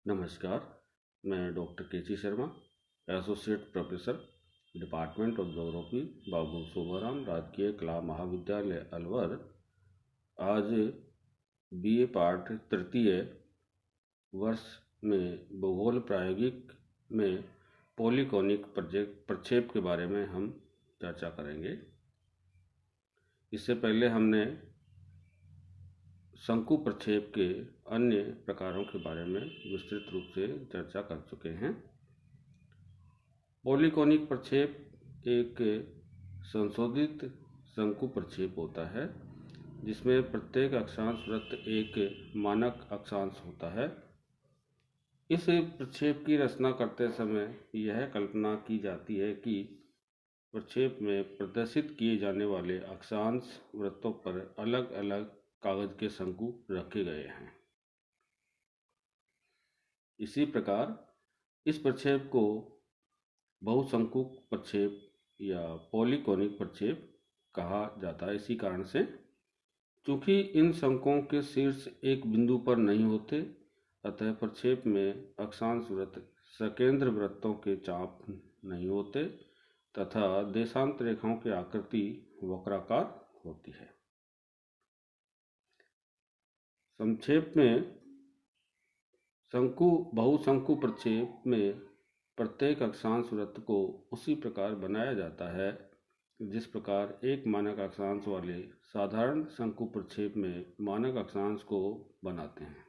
नमस्कार, मैं doctor K C. Sharma, associate professor, department of geography, Babu Shobharam राजकीय कला महाविद्यालय अलवर। आज बीए पाठ तृतीय वर्ष में भूगोल प्रायोगिक में पॉलीकोनिक प्रक्षेप के बारे में हम चर्चा करेंगे। इससे पहले हमने शंकु प्रक्षेप के अन्य प्रकारों के बारे में विस्तृत रूप से चर्चा कर चुके हैं। पॉलीकोनिक प्रक्षेप एक संशोधित शंकु प्रक्षेप होता है जिसमें प्रत्येक अक्षांश वृत्त एक मानक अक्षांश होता है। इस प्रक्षेप की रचना करते समय यह कल्पना की जाती है कि प्रक्षेप में प्रदर्शित किए जाने वाले अक्षांश वृत्तों पर अलग अलग कागज के शंकु रखे गए हैं। इसी प्रकार इस प्रक्षेप को बहुशंकु प्रक्षेप या पॉलीकोनिक प्रक्षेप कहा जाता है। इसी कारण से चूंकि इन शंकुओं के शीर्ष एक बिंदु पर नहीं होते, अतः प्रक्षेप में अक्षांश वृत्त सकेंद्र वृत्तों के चाप नहीं होते तथा देशांतर रेखाओं की आकृति वक्राकार होती है। संक्षेप में बहुशंकु प्रक्षेप में प्रत्येक अक्षांश वृत्त को उसी प्रकार बनाया जाता है जिस प्रकार एक मानक अक्षांश वाले साधारण शंकु प्रक्षेप में मानक अक्षांश को बनाते हैं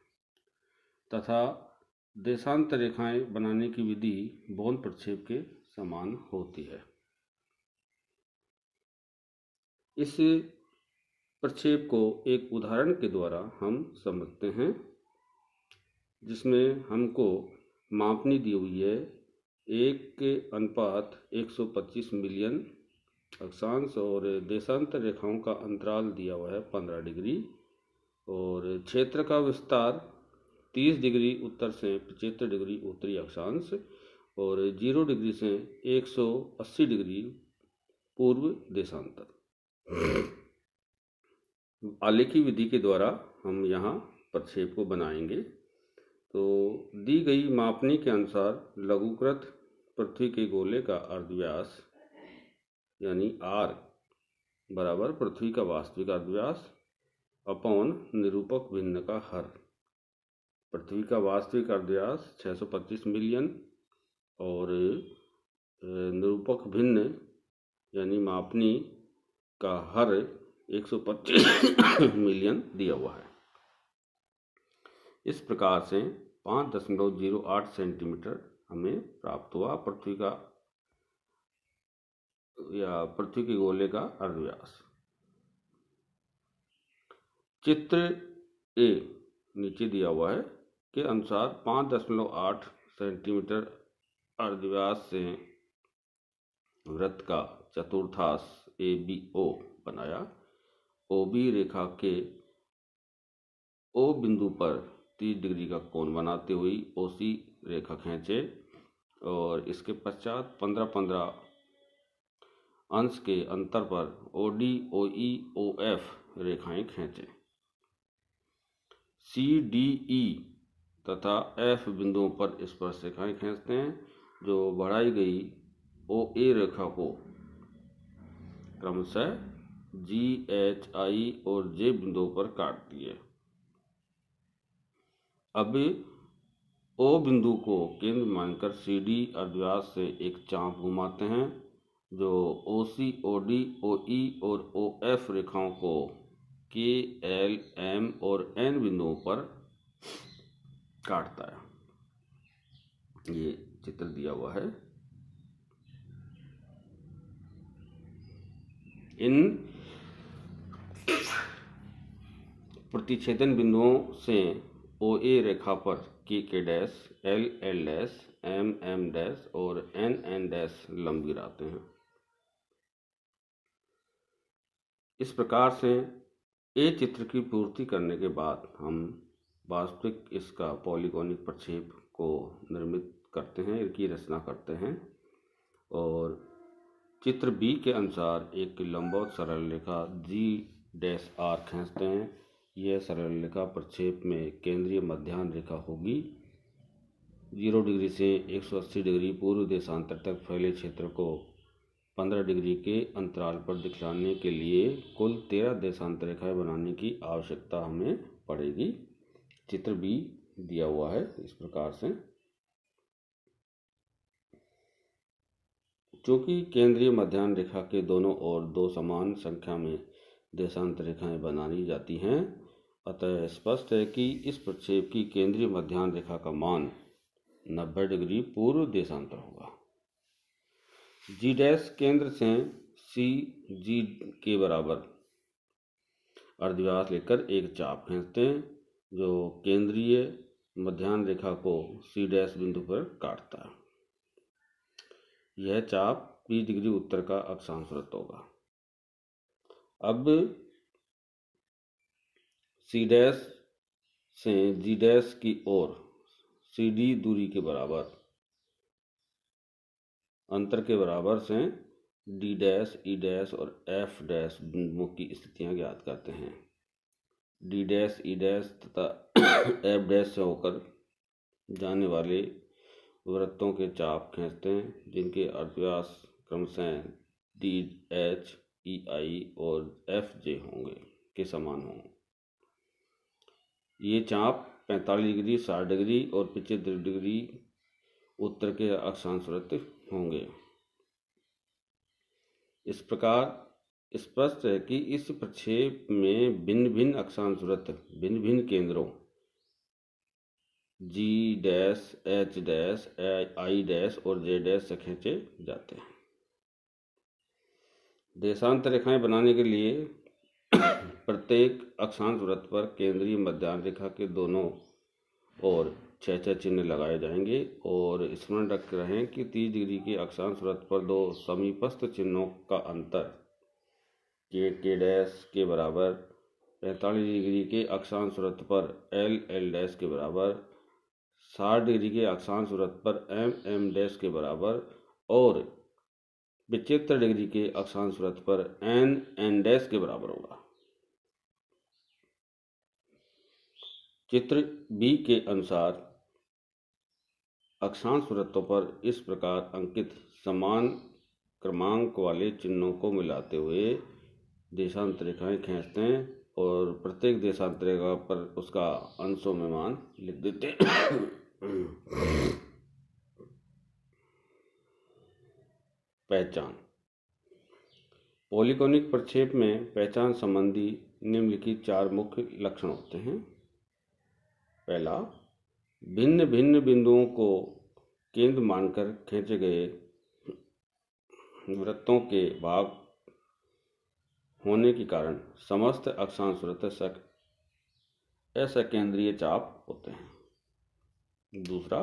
तथा देशांतर रेखाएं बनाने की विधि बॉन प्रक्षेप के समान होती है। इस प्रक्षेप को एक उदाहरण के द्वारा हम समझते हैं, जिसमें हमको मापनी दी हुई है 1:125 मिलियन अक्षांश और देशांतर रेखाओं का अंतराल दिया हुआ है 15 डिग्री और क्षेत्र का विस्तार 30 डिग्री उत्तर से 75 डिग्री उत्तरी अक्षांश और 0 डिग्री से 180 डिग्री पूर्व देशांतर। आलेखी विधि के द्वारा हम यहाँ प्रक्षेप को बनाएंगे। तो दी गई मापनी के अनुसार लघुकृत पृथ्वी के गोले का अर्धव्यास यानी R बराबर पृथ्वी का वास्तविक अर्धव्यास अपॉन निरूपक भिन्न का हर। पृथ्वी का वास्तविक अर्धव्यास 625 मिलियन और निरूपक भिन्न यानी मापनी का हर 125 मिलियन दिया हुआ है। इस प्रकार से 5.08 सेंटीमीटर हमें प्राप्त हुआ पृथ्वी के गोले का अर्धव्यास। चित्र ए नीचे दिया हुआ है के अनुसार 5.8 सेंटीमीटर अर्धव्यास से वृत्त का चतुर्थांश ABO बनाया। OB रेखा के O बिंदु पर 30 डिग्री का कोण बनाते हुए OC रेखा खींचे और इसके पश्चात 15-15 अंश के अंतर पर OD, OE, OF रेखाएं खींचे। CDE तथा F बिंदुओं पर स्पर्श रेखाएं खींचते हैं जो बढ़ाई गई OA रेखा को क्रमशः G, H, I और J बिंदुओं पर काटती है। अब O बिंदु को केंद्र मानकर CD अर्धव्यास से एक चाप घुमाते हैं जो OC, OD, OE और OF रेखाओं को K, L, M और N बिंदुओं पर काटता है। ये चित्र दिया हुआ है। इन प्रतिच्छेदन बिंदुओं से OA रेखा पर K dash, L dash, M dash और N डैश लंब गिराते हैं। इस प्रकार से A चित्र की पूर्ति करने के बाद हम वास्तविक इसका पॉलीगोनिक प्रक्षेप को निर्मित करते हैं, इनकी रचना करते हैं और चित्र B के अनुसार एक लंबवत सरल रेखा G-R खींचते हैं। यह सरल रेखा प्रक्षेप में केंद्रीय मध्याह्न रेखा होगी 0 डिग्री से 180 डिग्री पूर्व देशांतर तक फैले क्षेत्र को 15 डिग्री के अंतराल पर दिखलाने के लिए कुल 13 देशांतर रेखाएं बनाने की आवश्यकता हमें पड़ेगी। चित्र बी दिया हुआ है इस प्रकार से। चूंकि केंद्रीय मध्याह्न रेखा के दोनों ओर 2 समान संख्या में देशांतर रेखाएं बनाई जाती हैं, अतः स्पष्ट है कि इस प्रक्षेप की केंद्रीय मध्याह्न रेखा का मान 90 डिग्री पूर्व देशांतर होगा। जी डैश केंद्र से सी जी के बराबर अर्धव्यास लेकर एक चाप खींचते हैं जो केंद्रीय मध्याह्न रेखा को सी डैश बिंदु पर काटता है। यह चाप 20 डिग्री उत्तर का अक्षांश वृत्त होगा। अब सी डैश से जी डैश की ओर सी डी दूरी के बराबर अंतर के बराबर से डी डैश, ई डैश और एफ डैश बिंदुओं की स्थितियां ज्ञात करते हैं। डी डैश, ई डैश तथा एफ डैश से होकर जाने वाले वृत्तों के चाप खींचते हैं जिनके अर्धव्यास क्रमशः डी एच, ई आई और एफ जे होंगे के समान होंगे। ये चाप 45 डिग्री, 60 डिग्री और 75 डिग्री उत्तर के अक्षांश वृत्त होंगे। इस प्रकार स्पष्ट है कि इस प्रक्षेप में भिन्न भिन्न अक्षांश वृत्त भिन्न भिन्न केंद्रों G dash, H dash, I dash और जे डैश से खींचे जाते हैं। देशांतर रेखाएं बनाने के लिए प्रत्येक अक्षांश वृत्त पर केंद्रीय मध्याह्न रेखा के दोनों ओर 6-6 चिन्ह लगाए जाएंगे और स्मरण रख रहें कि 30 डिग्री के अक्षांश वृत्त पर 2 समीपस्थ चिन्हों का अंतर के डैश के बराबर, 45 डिग्री के अक्षांश वृत्त पर एल डैश के बराबर, 60 डिग्री के अक्षांश वृत्त पर एम डैश के बराबर और 75 डिग्री के अक्षांश वृत्त पर एन डैश के बराबर होगा। चित्र बी के अनुसार अक्षांश वृत्तों पर इस प्रकार अंकित समान क्रमांक वाले चिन्हों को मिलाते हुए देशांतर रेखाएं खींचते हैं और प्रत्येक देशांतर रेखा पर उसका अंशों में मान लिख देते हैं। पहचान। पॉलीगोनिक प्रक्षेप में पहचान संबंधी निम्नलिखित 4 मुख्य लक्षण होते हैं। पहला, भिन्न भिन्न बिंदुओं को केंद्र मानकर खींचे गए वृत्तों के भाग होने के कारण समस्त अक्षांश वृत्त असकेंद्रीय चाप होते हैं। दूसरा,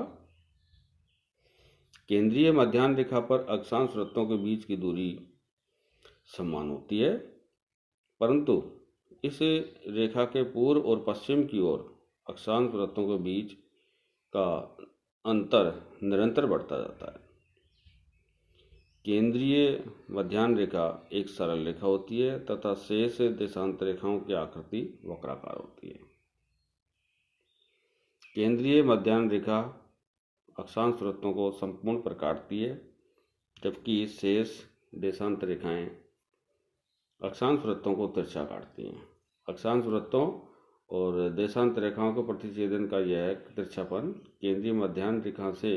केंद्रीय मध्याह्न रेखा पर अक्षांश वृत्तों के बीच की दूरी समान होती है, परंतु इस रेखा के पूर्व और पश्चिम की ओर अक्षांश वृत्तों के बीच का अंतर निरंतर बढ़ता जाता है। केंद्रीय मध्याह्न रेखा एक सरल रेखा होती है तथा शेष देशांतर रेखाओं की आकृति वक्राकार होती है। केंद्रीय मध्याह्न रेखा अक्षांश वृत्तों को संपूर्ण पर काटती है, जबकि शेष देशांतर रेखाएं अक्षांश वृत्तों को तिरछा काटती हैं। अक्षांश वृत्तों और देशांतर रेखाओं के प्रतिच्छेदन का यह तिरछापन केंद्रीय मध्याह्न रेखा से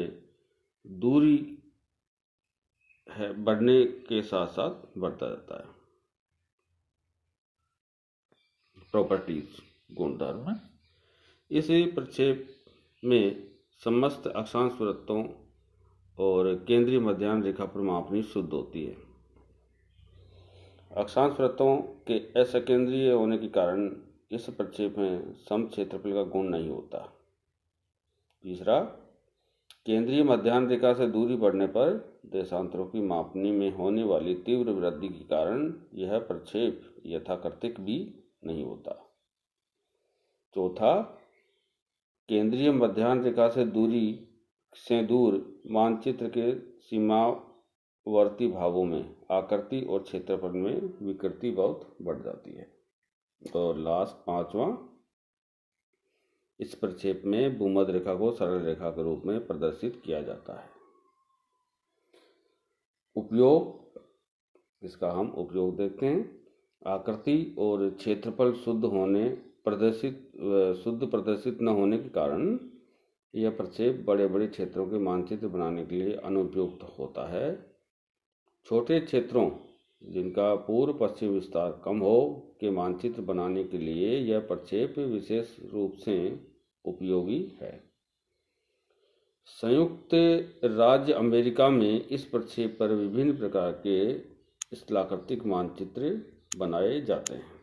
दूरी बढ़ने के साथ साथ बढ़ता जाता है। प्रॉपर्टीज, गुणधर्म। इस प्रक्षेप में समस्त अक्षांश वृत्तों और केंद्रीय मध्याह्न रेखा पर मापनी शुद्ध होती है। अक्षांश वृत्तों के असकेंद्रीय होने के कारण इस प्रक्षेप में सम क्षेत्रफल का गुण नहीं होता। तीसरा, केंद्रीय मध्याह्न रेखा से दूरी बढ़ने पर देशांतरों की मापनी में होने वाली तीव्र वृद्धि के कारण यह प्रक्षेप यथाकृतिक भी नहीं होता। चौथा, केंद्रीय मध्याह्न रेखा से दूर मानचित्र के सीमावर्ती भागों में आकृति और क्षेत्रफल में विकृति बहुत बढ़ जाती है। और लास्ट 5वां, इस प्रक्षेप में भूमध्य रेखा को सरल रेखा के रूप में प्रदर्शित किया जाता है। उपयोग, इसका हम उपयोग देखते हैं। आकृति और क्षेत्रफल शुद्ध प्रदर्शित न होने के कारण यह प्रक्षेप बड़े बड़े क्षेत्रों के मानचित्र बनाने के लिए अनुपयुक्त होता है। छोटे क्षेत्रों जिनका पूर्व पश्चिम विस्तार कम हो के मानचित्र बनाने के लिए यह प्रक्षेप विशेष रूप से उपयोगी है। संयुक्त राज्य अमेरिका में इस प्रक्षेप पर विभिन्न प्रकार के स्थलाकृतिक मानचित्र बनाए जाते हैं।